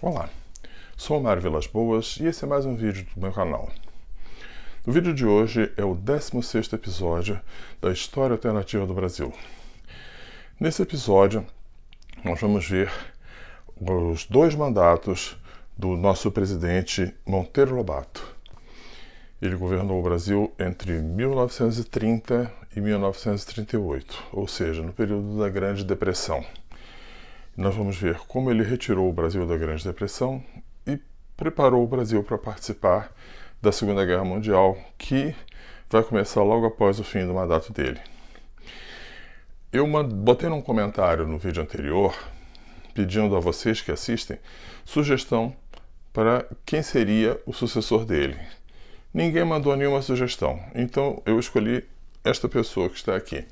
Olá, sou o Mário Vilas Boas e esse é mais um vídeo do meu canal. O vídeo de hoje é o 16º episódio da História Alternativa do Brasil. Nesse episódio, nós vamos ver os 2 mandatos do nosso presidente Monteiro Lobato. Ele governou o Brasil entre 1930 e 1938, ou seja, no período da Grande Depressão. Nós vamos ver como ele retirou o Brasil da Grande Depressão e preparou o Brasil para participar da Segunda Guerra Mundial, que vai começar logo após o fim do mandato dele. Eu botei num comentário no vídeo anterior, pedindo a vocês que assistem, sugestão para quem seria o sucessor dele. Ninguém mandou nenhuma sugestão, então eu escolhi esta pessoa que está aqui.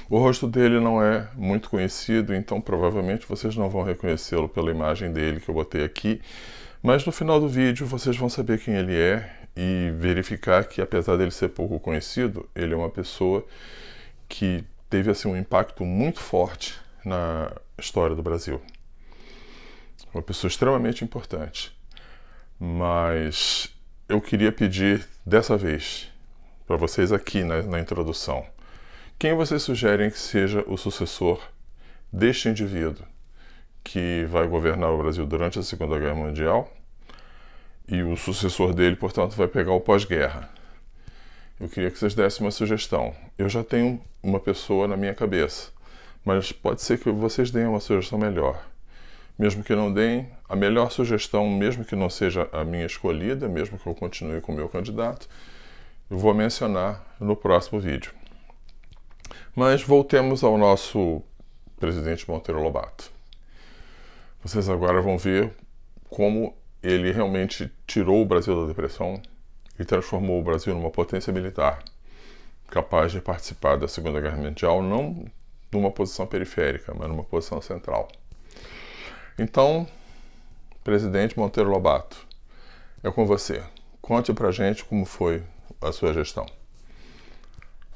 O rosto dele não é muito conhecido, então provavelmente vocês não vão reconhecê-lo pela imagem dele que eu botei aqui, mas no final do vídeo vocês vão saber quem ele é e verificar que, apesar dele ser pouco conhecido, ele é uma pessoa que teve assim, um impacto muito forte na história do Brasil. Uma pessoa extremamente importante. Mas eu queria pedir dessa vez para vocês aqui na introdução: quem vocês sugerem que seja o sucessor deste indivíduo que vai governar o Brasil durante a Segunda Guerra Mundial e o sucessor dele, portanto, vai pegar o pós-guerra? Eu queria que vocês dessem uma sugestão. Eu já tenho uma pessoa na minha cabeça, mas pode ser que vocês deem uma sugestão melhor. Mesmo que não deem, a melhor sugestão, mesmo que não seja a minha escolhida, mesmo que eu continue com o meu candidato, eu vou mencionar no próximo vídeo. Mas voltemos ao nosso presidente Monteiro Lobato. Vocês agora vão ver como ele realmente tirou o Brasil da depressão e transformou o Brasil numa potência militar, capaz de participar da Segunda Guerra Mundial, não numa posição periférica, mas numa posição central. Então, presidente Monteiro Lobato, é com você. Conte pra gente como foi a sua gestão.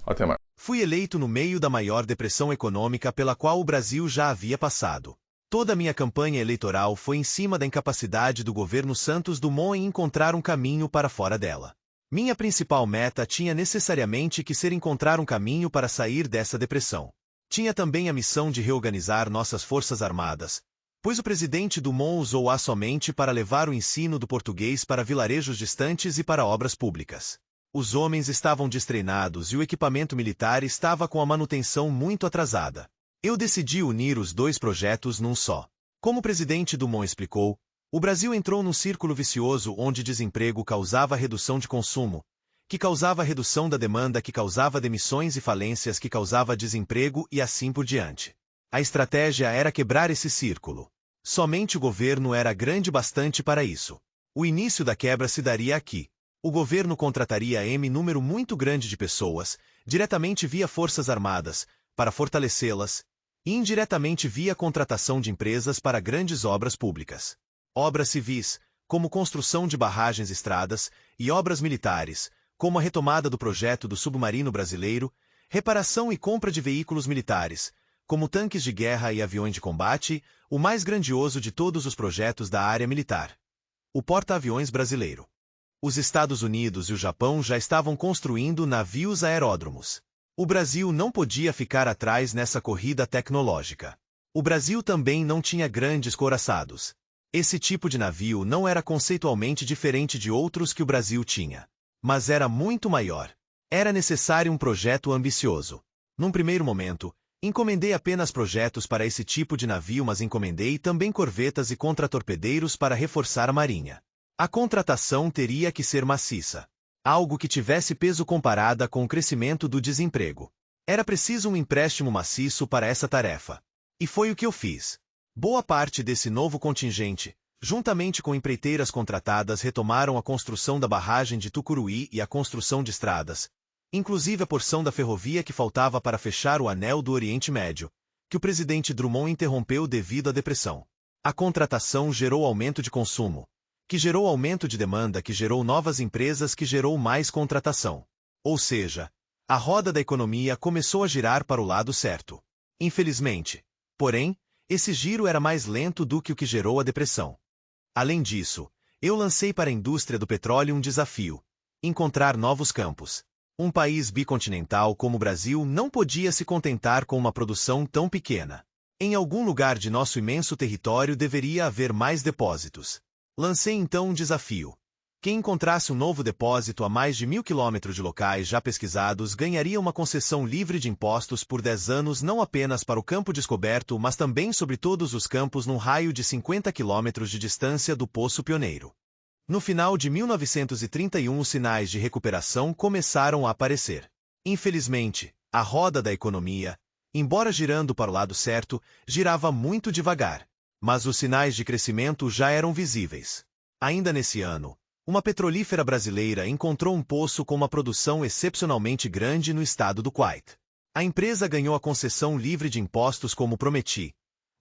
Até mais. Fui eleito no meio da maior depressão econômica pela qual o Brasil já havia passado. Toda a minha campanha eleitoral foi em cima da incapacidade do governo Santos Dumont em encontrar um caminho para fora dela. Minha principal meta tinha necessariamente que ser encontrar um caminho para sair dessa depressão. Tinha também a missão de reorganizar nossas forças armadas, pois o presidente Dumont usou-a somente para levar o ensino do português para vilarejos distantes e para obras públicas. Os homens estavam destreinados e o equipamento militar estava com a manutenção muito atrasada. Eu decidi unir os 2 projetos num só. Como o presidente Dumont explicou, o Brasil entrou num círculo vicioso onde desemprego causava redução de consumo, que causava redução da demanda, que causava demissões e falências, que causava desemprego e assim por diante. A estratégia era quebrar esse círculo. Somente o governo era grande bastante para isso. O início da quebra se daria aqui. O governo contrataria número muito grande de pessoas, diretamente via Forças Armadas, para fortalecê-las, e indiretamente via contratação de empresas para grandes obras públicas. Obras civis, como construção de barragens, estradas, e obras militares, como a retomada do projeto do submarino brasileiro, reparação e compra de veículos militares, como tanques de guerra e aviões de combate, o mais grandioso de todos os projetos da área militar: o porta-aviões brasileiro. Os Estados Unidos e o Japão já estavam construindo navios aeródromos. O Brasil não podia ficar atrás nessa corrida tecnológica. O Brasil também não tinha grandes couraçados. Esse tipo de navio não era conceitualmente diferente de outros que o Brasil tinha, mas era muito maior. Era necessário um projeto ambicioso. Num primeiro momento, encomendei apenas projetos para esse tipo de navio, mas encomendei também corvetas e contratorpedeiros para reforçar a marinha. A contratação teria que ser maciça. Algo que tivesse peso comparada com o crescimento do desemprego. Era preciso um empréstimo maciço para essa tarefa. E foi o que eu fiz. Boa parte desse novo contingente, juntamente com empreiteiras contratadas, retomaram a construção da barragem de Tucuruí e a construção de estradas, inclusive a porção da ferrovia que faltava para fechar o anel do Oriente Médio, que o presidente Drummond interrompeu devido à depressão. A contratação gerou aumento de consumo, que gerou aumento de demanda, que gerou novas empresas, que gerou mais contratação. Ou seja, a roda da economia começou a girar para o lado certo. Infelizmente, porém, esse giro era mais lento do que o que gerou a depressão. Além disso, eu lancei para a indústria do petróleo um desafio: encontrar novos campos. Um país bicontinental como o Brasil não podia se contentar com uma produção tão pequena. Em algum lugar de nosso imenso território deveria haver mais depósitos. Lancei então um desafio. Quem encontrasse um novo depósito a mais de 1.000 quilômetros de locais já pesquisados ganharia uma concessão livre de impostos por 10 anos, não apenas para o campo descoberto, mas também sobre todos os campos num raio de 50 quilômetros de distância do Poço Pioneiro. No final de 1931, os sinais de recuperação começaram a aparecer. Infelizmente, a roda da economia, embora girando para o lado certo, girava muito devagar. Mas os sinais de crescimento já eram visíveis. Ainda nesse ano, uma petrolífera brasileira encontrou um poço com uma produção excepcionalmente grande no estado do Kuwait. A empresa ganhou a concessão livre de impostos como prometi,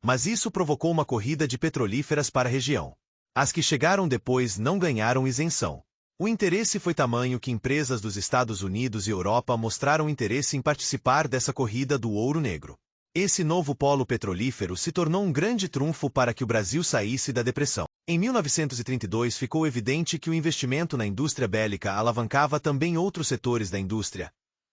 mas isso provocou uma corrida de petrolíferas para a região. As que chegaram depois não ganharam isenção. O interesse foi tamanho que empresas dos Estados Unidos e Europa mostraram interesse em participar dessa corrida do ouro negro. Esse novo polo petrolífero se tornou um grande trunfo para que o Brasil saísse da depressão. Em 1932 ficou evidente que o investimento na indústria bélica alavancava também outros setores da indústria,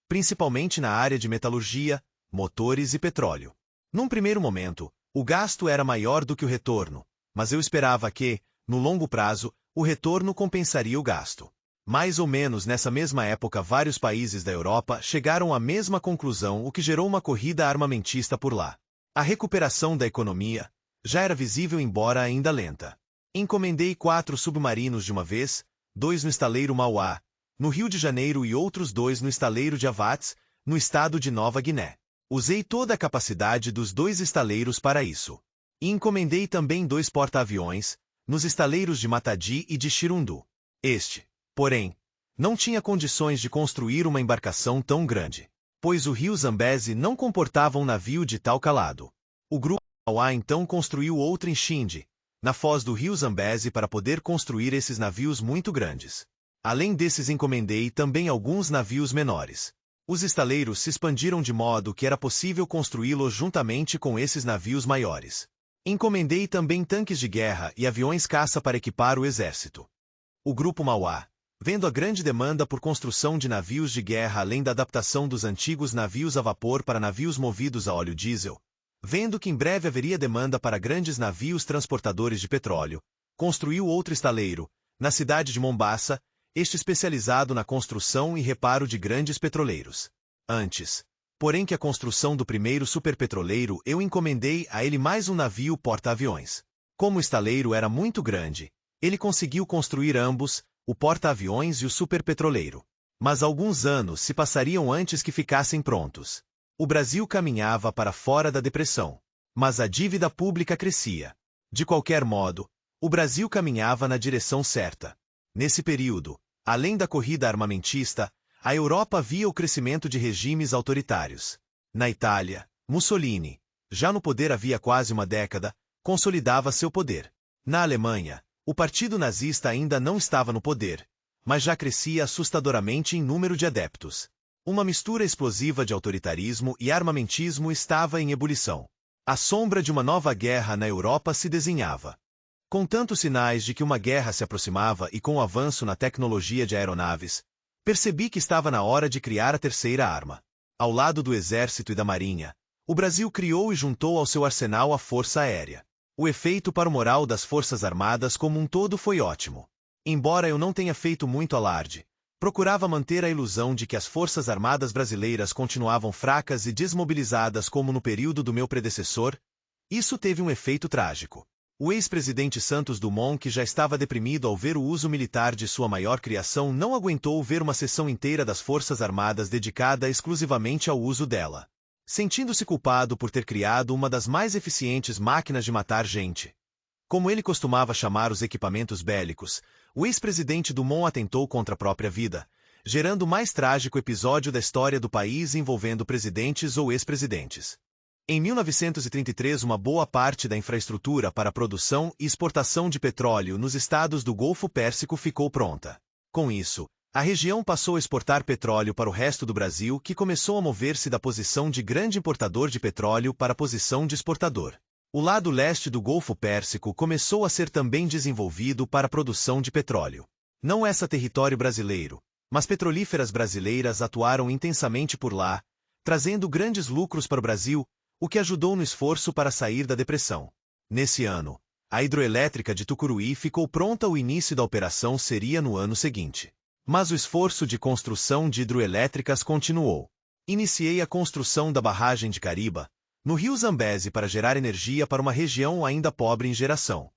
principalmente na área de metalurgia, motores e petróleo. Num primeiro momento, o gasto era maior do que o retorno, mas eu esperava que, no longo prazo, o retorno compensaria o gasto. Mais ou menos nessa mesma época, vários países da Europa chegaram à mesma conclusão, o que gerou uma corrida armamentista por lá. A recuperação da economia já era visível, embora ainda lenta. Encomendei 4 submarinos de uma vez, 2 no estaleiro Mauá, no Rio de Janeiro, e outros 2 no estaleiro de Avates, no estado de Nova Guiné. Usei toda a capacidade dos 2 estaleiros para isso. E encomendei também 2 porta-aviões, nos estaleiros de Matadi e de Xirundu. Este, porém, não tinha condições de construir uma embarcação tão grande, pois o rio Zambeze não comportava um navio de tal calado. O grupo Mauá então construiu outro em Xinde, na foz do rio Zambeze, para poder construir esses navios muito grandes. Além desses, encomendei também alguns navios menores. Os estaleiros se expandiram de modo que era possível construí-los juntamente com esses navios maiores. Encomendei também tanques de guerra e aviões caça para equipar o exército. O grupo Mauá, vendo a grande demanda por construção de navios de guerra, além da adaptação dos antigos navios a vapor para navios movidos a óleo diesel, vendo que em breve haveria demanda para grandes navios transportadores de petróleo, construiu outro estaleiro, na cidade de Mombasa, este especializado na construção e reparo de grandes petroleiros. Antes, porém, que a construção do primeiro superpetroleiro, eu encomendei a ele mais um navio porta-aviões. Como o estaleiro era muito grande, ele conseguiu construir ambos, o porta-aviões e o superpetroleiro. Mas alguns anos se passariam antes que ficassem prontos. O Brasil caminhava para fora da depressão, mas a dívida pública crescia. De qualquer modo, o Brasil caminhava na direção certa. Nesse período, além da corrida armamentista, a Europa via o crescimento de regimes autoritários. Na Itália, Mussolini, já no poder havia quase uma década, consolidava seu poder. Na Alemanha, o partido nazista ainda não estava no poder, mas já crescia assustadoramente em número de adeptos. Uma mistura explosiva de autoritarismo e armamentismo estava em ebulição. A sombra de uma nova guerra na Europa se desenhava. Com tantos sinais de que uma guerra se aproximava e com o avanço na tecnologia de aeronaves, percebi que estava na hora de criar a terceira arma. Ao lado do Exército e da Marinha, o Brasil criou e juntou ao seu arsenal a Força Aérea. O efeito para o moral das Forças Armadas como um todo foi ótimo. Embora eu não tenha feito muito alarde, procurava manter a ilusão de que as Forças Armadas brasileiras continuavam fracas e desmobilizadas como no período do meu predecessor. Isso teve um efeito trágico. O ex-presidente Santos Dumont, que já estava deprimido ao ver o uso militar de sua maior criação, não aguentou ver uma seção inteira das Forças Armadas dedicada exclusivamente ao uso dela. Sentindo-se culpado por ter criado uma das mais eficientes máquinas de matar gente, como ele costumava chamar os equipamentos bélicos, o ex-presidente Dumont atentou contra a própria vida, gerando o mais trágico episódio da história do país envolvendo presidentes ou ex-presidentes. Em 1933, uma boa parte da infraestrutura para a produção e exportação de petróleo nos estados do Golfo Pérsico ficou pronta. Com isso, a região passou a exportar petróleo para o resto do Brasil, que começou a mover-se da posição de grande importador de petróleo para a posição de exportador. O lado leste do Golfo Pérsico começou a ser também desenvolvido para a produção de petróleo. Não é território brasileiro, mas petrolíferas brasileiras atuaram intensamente por lá, trazendo grandes lucros para o Brasil, o que ajudou no esforço para sair da depressão. Nesse ano, a hidroelétrica de Tucuruí ficou pronta. O início da operação seria no ano seguinte. Mas o esforço de construção de hidroelétricas continuou. Iniciei a construção da barragem de Cariba, no rio Zambeze, para gerar energia para uma região ainda pobre em geração.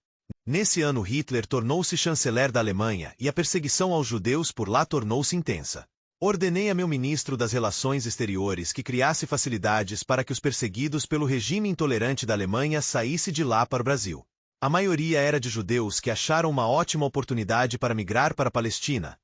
Nesse ano, Hitler tornou-se chanceler da Alemanha e a perseguição aos judeus por lá tornou-se intensa. Ordenei a meu ministro das Relações Exteriores que criasse facilidades para que os perseguidos pelo regime intolerante da Alemanha saíssem de lá para o Brasil. A maioria era de judeus que acharam uma ótima oportunidade para migrar para a Palestina,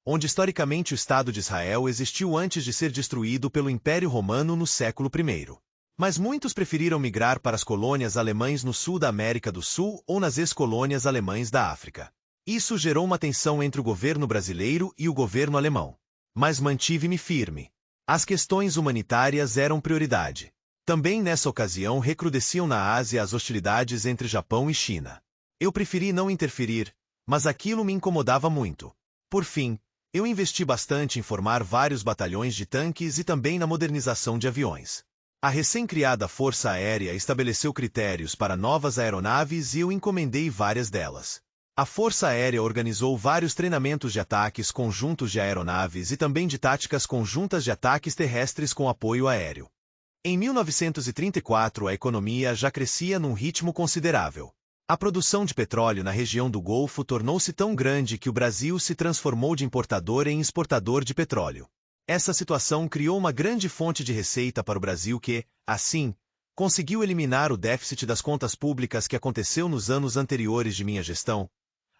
onde historicamente o Estado de Israel existiu antes de ser destruído pelo Império Romano no século I. Mas muitos preferiram migrar para as colônias alemãs no sul da América do Sul ou nas ex-colônias alemãs da África. Isso gerou uma tensão entre o governo brasileiro e o governo alemão. Mas mantive-me firme. As questões humanitárias eram prioridade. Também nessa ocasião recrudesciam na Ásia as hostilidades entre Japão e China. Eu preferi não interferir, mas aquilo me incomodava muito. Por fim, eu investi bastante em formar vários batalhões de tanques e também na modernização de aviões. A recém-criada Força Aérea estabeleceu critérios para novas aeronaves e eu encomendei várias delas. A Força Aérea organizou vários treinamentos de ataques conjuntos de aeronaves e também de táticas conjuntas de ataques terrestres com apoio aéreo. Em 1934, a economia já crescia num ritmo considerável. A produção de petróleo na região do Golfo tornou-se tão grande que o Brasil se transformou de importador em exportador de petróleo. Essa situação criou uma grande fonte de receita para o Brasil que, assim, conseguiu eliminar o déficit das contas públicas que aconteceu nos anos anteriores de minha gestão,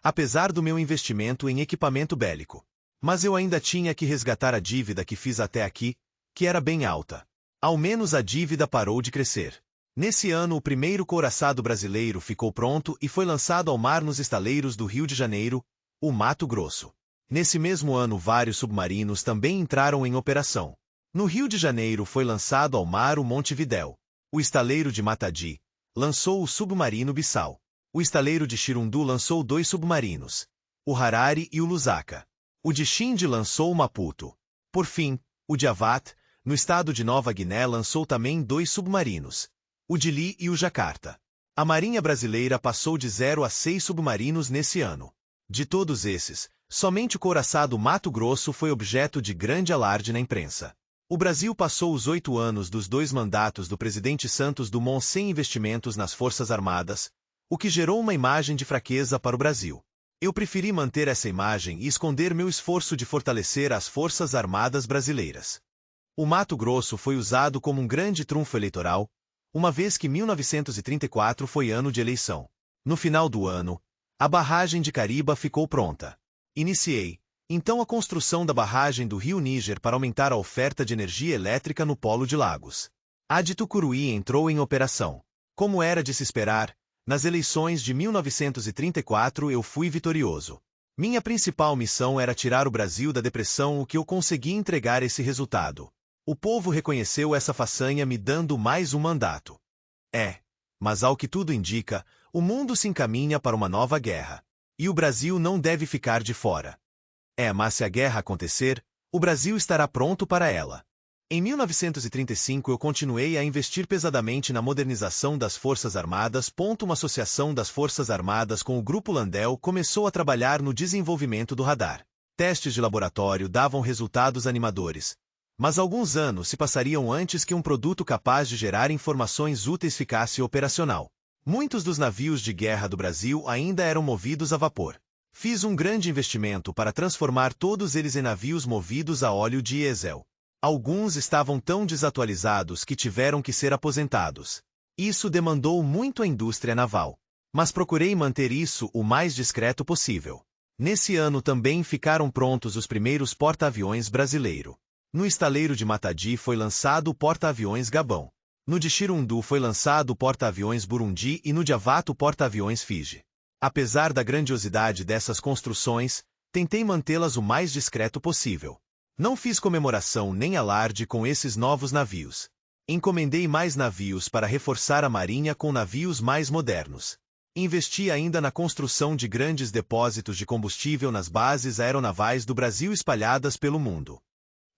apesar do meu investimento em equipamento bélico. Mas eu ainda tinha que resgatar a dívida que fiz até aqui, que era bem alta. Ao menos a dívida parou de crescer. Nesse ano, o primeiro couraçado brasileiro ficou pronto e foi lançado ao mar nos estaleiros do Rio de Janeiro, o Mato Grosso. Nesse mesmo ano, vários submarinos também entraram em operação. No Rio de Janeiro foi lançado ao mar o Montevidéu. O estaleiro de Matadi lançou o submarino Bissau. O estaleiro de Xirundu lançou 2 submarinos, o Harari e o Lusaka. O de Xinde lançou o Maputo. Por fim, o de Avat, no estado de Nova Guiné, lançou também 2 submarinos, o de Li e o Jacarta. A Marinha Brasileira passou de 0 a 6 submarinos nesse ano. De todos esses, somente o couraçado Mato Grosso foi objeto de grande alarde na imprensa. O Brasil passou os 8 anos dos 2 mandatos do presidente Santos Dumont sem investimentos nas Forças Armadas, o que gerou uma imagem de fraqueza para o Brasil. Eu preferi manter essa imagem e esconder meu esforço de fortalecer as Forças Armadas brasileiras. O Mato Grosso foi usado como um grande trunfo eleitoral, uma vez que 1934 foi ano de eleição. No final do ano, a barragem de Cariba ficou pronta. Iniciei, então, a construção da barragem do Rio Níger para aumentar a oferta de energia elétrica no Polo de Lagos. A de Tucuruí entrou em operação. Como era de se esperar, nas eleições de 1934 eu fui vitorioso. Minha principal missão era tirar o Brasil da depressão, o que eu consegui entregar esse resultado. O povo reconheceu essa façanha me dando mais um mandato. Mas ao que tudo indica, o mundo se encaminha para uma nova guerra. E o Brasil não deve ficar de fora. Mas se a guerra acontecer, o Brasil estará pronto para ela. Em 1935 eu continuei a investir pesadamente na modernização das Forças Armadas. Uma associação das Forças Armadas com o Grupo Landel começou a trabalhar no desenvolvimento do radar. Testes de laboratório davam resultados animadores. Mas alguns anos se passariam antes que um produto capaz de gerar informações úteis ficasse operacional. Muitos dos navios de guerra do Brasil ainda eram movidos a vapor. Fiz um grande investimento para transformar todos eles em navios movidos a óleo diesel. Alguns estavam tão desatualizados que tiveram que ser aposentados. Isso demandou muito a indústria naval. Mas procurei manter isso o mais discreto possível. Nesse ano também ficaram prontos os primeiros porta-aviões brasileiro. No estaleiro de Matadi foi lançado o porta-aviões Gabão. No de Chirundu foi lançado o porta-aviões Burundi e no de Avato o porta-aviões Fiji. Apesar da grandiosidade dessas construções, tentei mantê-las o mais discreto possível. Não fiz comemoração nem alarde com esses novos navios. Encomendei mais navios para reforçar a marinha com navios mais modernos. Investi ainda na construção de grandes depósitos de combustível nas bases aeronavais do Brasil espalhadas pelo mundo.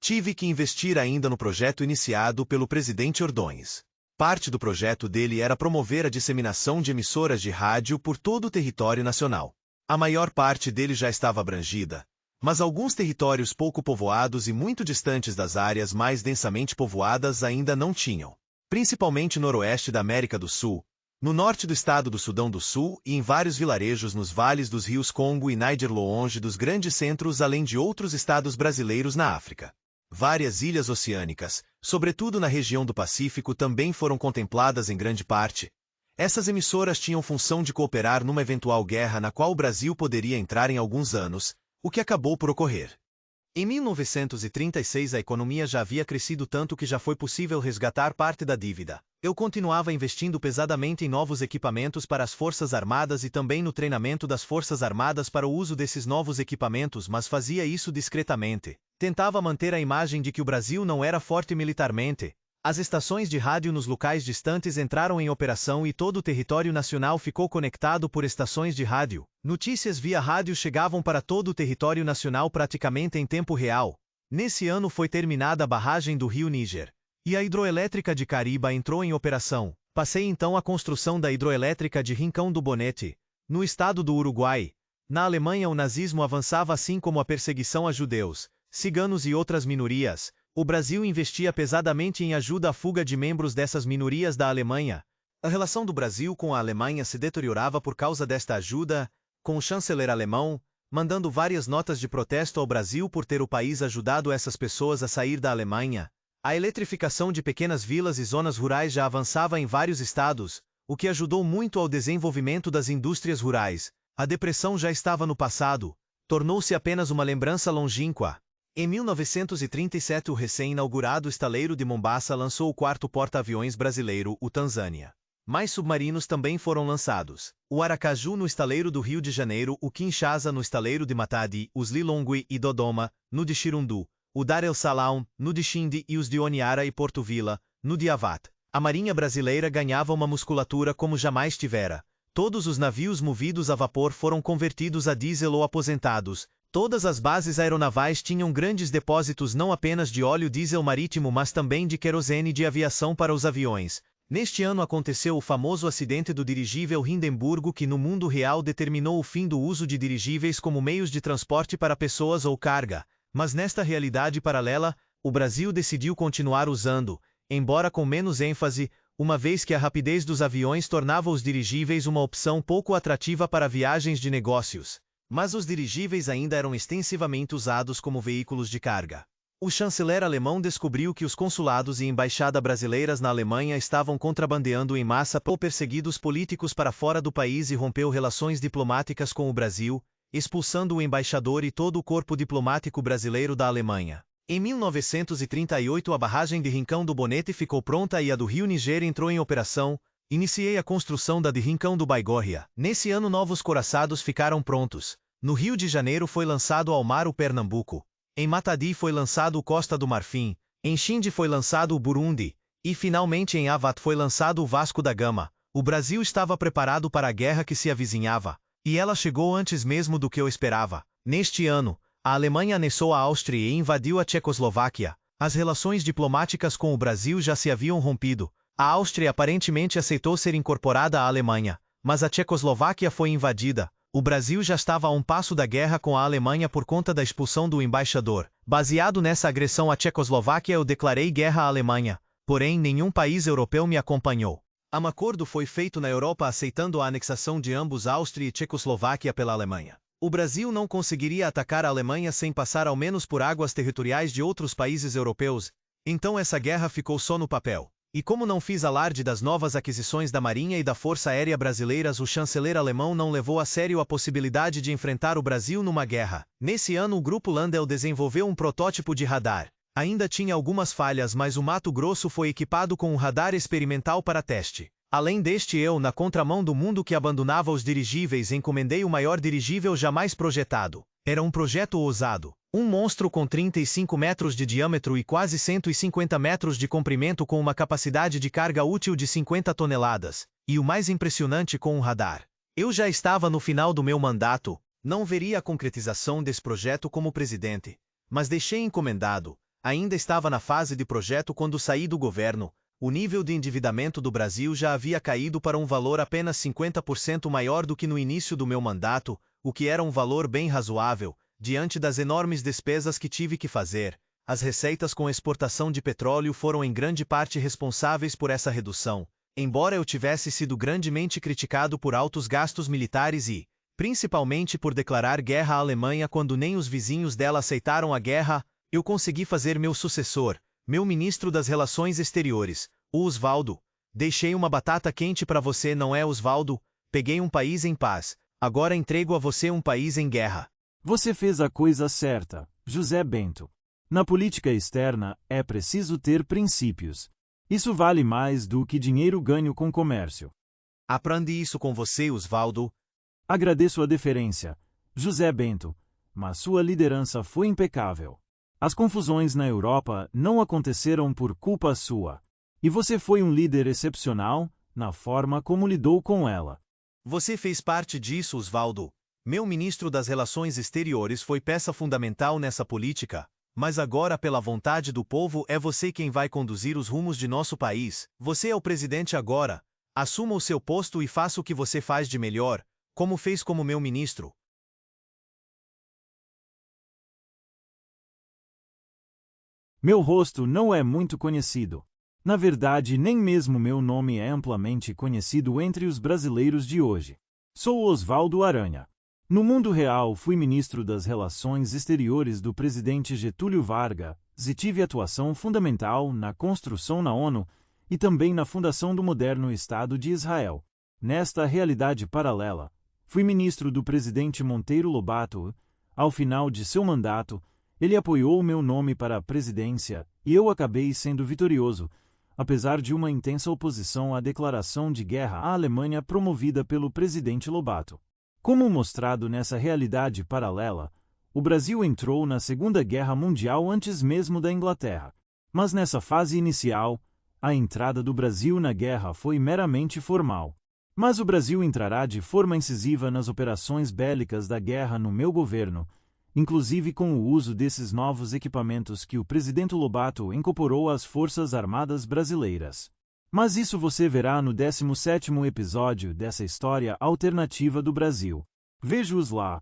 Tive que investir ainda no projeto iniciado pelo presidente Ordões. Parte do projeto dele era promover a disseminação de emissoras de rádio por todo o território nacional. A maior parte dele já estava abrangida, mas alguns territórios pouco povoados e muito distantes das áreas mais densamente povoadas ainda não tinham. Principalmente no noroeste da América do Sul, no norte do estado do Sudão do Sul e em vários vilarejos nos vales dos rios Congo e Níger longe dos grandes centros além de outros estados brasileiros na África. Várias ilhas oceânicas, sobretudo na região do Pacífico, também foram contempladas em grande parte. Essas emissoras tinham função de cooperar numa eventual guerra na qual o Brasil poderia entrar em alguns anos, o que acabou por ocorrer. Em 1936 a economia já havia crescido tanto que já foi possível resgatar parte da dívida. Eu continuava investindo pesadamente em novos equipamentos para as Forças Armadas e também no treinamento das Forças Armadas para o uso desses novos equipamentos, mas fazia isso discretamente. Tentava manter a imagem de que o Brasil não era forte militarmente. As estações de rádio nos locais distantes entraram em operação e todo o território nacional ficou conectado por estações de rádio. Notícias via rádio chegavam para todo o território nacional praticamente em tempo real. Nesse ano foi terminada a barragem do rio Níger. E a hidroelétrica de Cariba entrou em operação. Passei então a construção da hidroelétrica de Rincão do Bonete, no estado do Uruguai. Na Alemanha o nazismo avançava assim como a perseguição a judeus, ciganos e outras minorias. O Brasil investia pesadamente em ajuda à fuga de membros dessas minorias da Alemanha. A relação do Brasil com a Alemanha se deteriorava por causa desta ajuda, com o chanceler alemão mandando várias notas de protesto ao Brasil por ter o país ajudado essas pessoas a sair da Alemanha. A eletrificação de pequenas vilas e zonas rurais já avançava em vários estados, o que ajudou muito ao desenvolvimento das indústrias rurais. A depressão já estava no passado, tornou-se apenas uma lembrança longínqua. Em 1937 o recém-inaugurado estaleiro de Mombasa lançou o quarto porta-aviões brasileiro, o Tanzânia. Mais submarinos também foram lançados. O Aracaju no estaleiro do Rio de Janeiro, o Kinshasa no estaleiro de Matadi, os Lilongwe e Dodoma, no de Chirundu, o Dar el Salaam, no de Xindi e os de Oniara e Porto Vila, no de Avat. A Marinha Brasileira ganhava uma musculatura como jamais tivera. Todos os navios movidos a vapor foram convertidos a diesel ou aposentados. Todas as bases aeronavais tinham grandes depósitos não apenas de óleo diesel marítimo mas também de querosene de aviação para os aviões. Neste ano aconteceu o famoso acidente do dirigível Hindenburgo que no mundo real determinou o fim do uso de dirigíveis como meios de transporte para pessoas ou carga. Mas nesta realidade paralela, o Brasil decidiu continuar usando, embora com menos ênfase, uma vez que a rapidez dos aviões tornava os dirigíveis uma opção pouco atrativa para viagens de negócios. Mas os dirigíveis ainda eram extensivamente usados como veículos de carga. O chanceler alemão descobriu que os consulados e embaixada brasileiras na Alemanha estavam contrabandeando em massa ou perseguidos políticos para fora do país e rompeu relações diplomáticas com o Brasil, expulsando o embaixador e todo o corpo diplomático brasileiro da Alemanha. Em 1938 a barragem de Rincão do Bonete ficou pronta e a do Rio Níger entrou em operação. Iniciei a construção da de Rincão do Baigorria. Nesse ano novos coraçados ficaram prontos. No Rio de Janeiro foi lançado Almar o Pernambuco. Em Matadi foi lançado o Costa do Marfim. Em Xindi foi lançado o Burundi. E finalmente em Avat foi lançado o Vasco da Gama. O Brasil estava preparado para a guerra que se avizinhava. E ela chegou antes mesmo do que eu esperava. Neste ano, a Alemanha anexou a Áustria e invadiu a Tchecoslováquia. As relações diplomáticas com o Brasil já se haviam rompido. A Áustria aparentemente aceitou ser incorporada à Alemanha, mas a Tchecoslováquia foi invadida. O Brasil já estava a um passo da guerra com a Alemanha por conta da expulsão do embaixador. Baseado nessa agressão à Tchecoslováquia eu declarei guerra à Alemanha, porém nenhum país europeu me acompanhou. Um acordo foi feito na Europa aceitando a anexação de ambos Áustria e Tchecoslováquia pela Alemanha. O Brasil não conseguiria atacar a Alemanha sem passar ao menos por águas territoriais de outros países europeus, então essa guerra ficou só no papel. E como não fiz alarde das novas aquisições da Marinha e da Força Aérea brasileiras, o chanceler alemão não levou a sério a possibilidade de enfrentar o Brasil numa guerra. Nesse ano, o Grupo Landel desenvolveu um protótipo de radar. Ainda tinha algumas falhas, mas o Mato Grosso foi equipado com um radar experimental para teste. Além deste, eu, na contramão do mundo que abandonava os dirigíveis, encomendei o maior dirigível jamais projetado. Era um projeto ousado. Um monstro com 35 metros de diâmetro e quase 150 metros de comprimento, com uma capacidade de carga útil de 50 toneladas. E o mais impressionante, com um radar. Eu já estava no final do meu mandato, não veria a concretização desse projeto como presidente, mas deixei encomendado. Ainda estava na fase de projeto quando saí do governo. O nível de endividamento do Brasil já havia caído para um valor apenas 50% maior do que no início do meu mandato, o que era um valor bem razoável, diante das enormes despesas que tive que fazer. As receitas com exportação de petróleo foram em grande parte responsáveis por essa redução, embora eu tivesse sido grandemente criticado por altos gastos militares e, principalmente por declarar guerra à Alemanha quando nem os vizinhos dela aceitaram a guerra. Eu consegui fazer meu sucessor, meu ministro das Relações Exteriores, o Osvaldo. Deixei uma batata quente para você, não é, Osvaldo? Peguei um país em paz, agora entrego a você um país em guerra. Você fez a coisa certa, José Bento. Na política externa, é preciso ter princípios. Isso vale mais do que dinheiro ganho com comércio. Aprendi isso com você, Osvaldo. Agradeço a deferência, José Bento, mas sua liderança foi impecável. As confusões na Europa não aconteceram por culpa sua. E você foi um líder excepcional na forma como lidou com ela. Você fez parte disso, Osvaldo. Meu ministro das Relações Exteriores foi peça fundamental nessa política. Mas agora, pela vontade do povo, é você quem vai conduzir os rumos de nosso país. Você é o presidente agora. Assuma o seu posto e faça o que você faz de melhor, como fez como meu ministro. Meu rosto não é muito conhecido. Na verdade, nem mesmo meu nome é amplamente conhecido entre os brasileiros de hoje. Sou Osvaldo Aranha. No mundo real, fui ministro das Relações Exteriores do presidente Getúlio Vargas e tive atuação fundamental na construção na ONU e também na fundação do moderno Estado de Israel. Nesta realidade paralela, fui ministro do presidente Monteiro Lobato. Ao final de seu mandato, ele apoiou meu nome para a presidência e eu acabei sendo vitorioso, apesar de uma intensa oposição à declaração de guerra à Alemanha promovida pelo presidente Lobato. Como mostrado nessa realidade paralela, o Brasil entrou na Segunda Guerra Mundial antes mesmo da Inglaterra. Mas nessa fase inicial, a entrada do Brasil na guerra foi meramente formal. Mas o Brasil entrará de forma incisiva nas operações bélicas da guerra no meu governo, inclusive com o uso desses novos equipamentos que o presidente Lobato incorporou às Forças Armadas Brasileiras. Mas isso você verá no 17º episódio dessa história alternativa do Brasil. Veja-os lá.